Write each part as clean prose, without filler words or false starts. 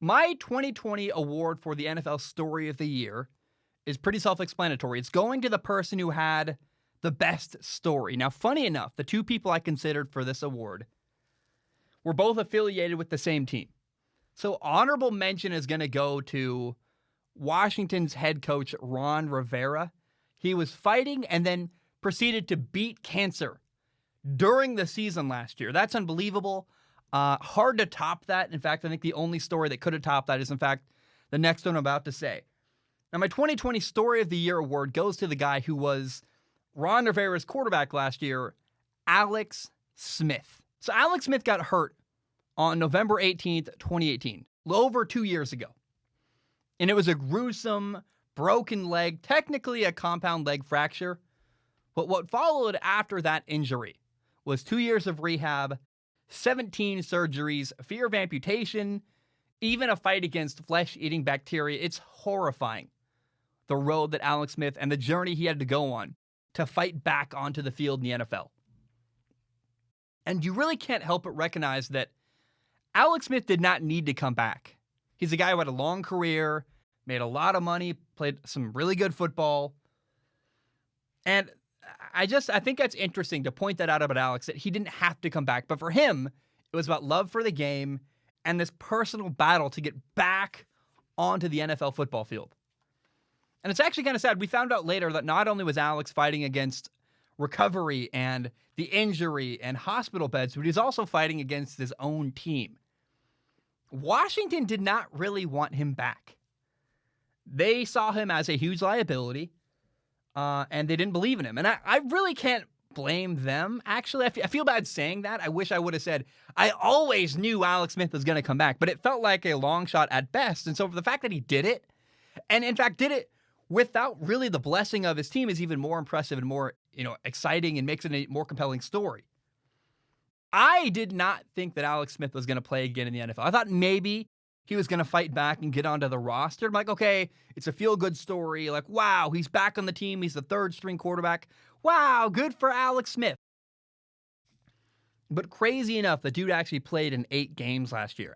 My 2020 award for the NFL Story of the Year is pretty self-explanatory. It's going to the person who had the best story. Now, funny enough, the two people I considered for this award were both affiliated with the same team. So honorable mention is going to go to Washington's head coach, Ron Rivera. He was fighting and then proceeded to beat cancer during the season last year. That's unbelievable. Hard to top that. In fact, I think the only story that could have topped that is, in fact, the next one I'm about to say. Now, my 2020 Story of the Year award goes to the guy who was Ron Rivera's quarterback last year, Alex Smith. So Alex Smith got hurt on November 18th, 2018, over 2 years ago. And it was a gruesome, broken leg, technically a compound leg fracture. But what followed after that injury was 2 years of rehab, 17 surgeries, fear of amputation, even a fight against flesh-eating bacteria. It's horrifying, the road that Alex Smith and the journey he had to go on to fight back onto the field in the NFL. And you really can't help but recognize that Alex Smith did not need to come back. He's a guy who had a long career, made a lot of money, played some really good football. And I think that's interesting to point that out about Alex, that he didn't have to come back. But for him, it was about love for the game and this personal battle to get back onto the NFL football field. And it's actually kind of sad. We found out later that not only was Alex fighting against recovery and the injury and hospital beds, but he's also fighting against his own team. Washington did not really want him back. They saw him as a huge liability, and they didn't believe in him. And I really can't blame them, actually. I feel bad saying that. I wish I would have said, I always knew Alex Smith was going to come back, but it felt like a long shot at best. And so for the fact that he did it, and in fact did it without really the blessing of his team, is even more impressive and more, exciting and makes it a more compelling story. I did not think that Alex Smith was going to play again in the NFL. I thought maybe he was going to fight back and get onto the roster. I'm like, okay, it's a feel-good story. Like, wow, he's back on the team. He's the third-string quarterback. Wow, good for Alex Smith. But crazy enough, the dude actually played in 8 games last year.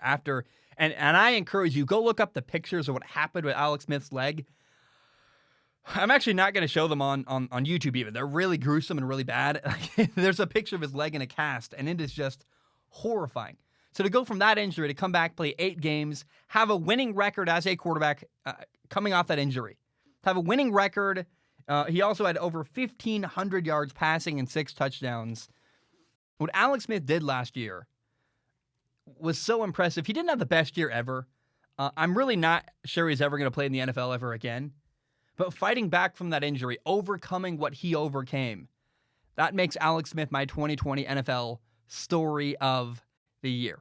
And I encourage you, go look up the pictures of what happened with Alex Smith's leg. I'm actually not going to show them on YouTube even. They're really gruesome and really bad. There's a picture of his leg in a cast, and it is just horrifying. So to go from that injury to come back, play 8 games, have a winning record as a quarterback coming off that injury, have a winning record. He also had over 1,500 yards passing and 6 touchdowns. What Alex Smith did last year was so impressive. He didn't have the best year ever. I'm really not sure he's ever going to play in the NFL ever again. But fighting back from that injury, overcoming what he overcame, that makes Alex Smith my 2020 NFL Story of the Year.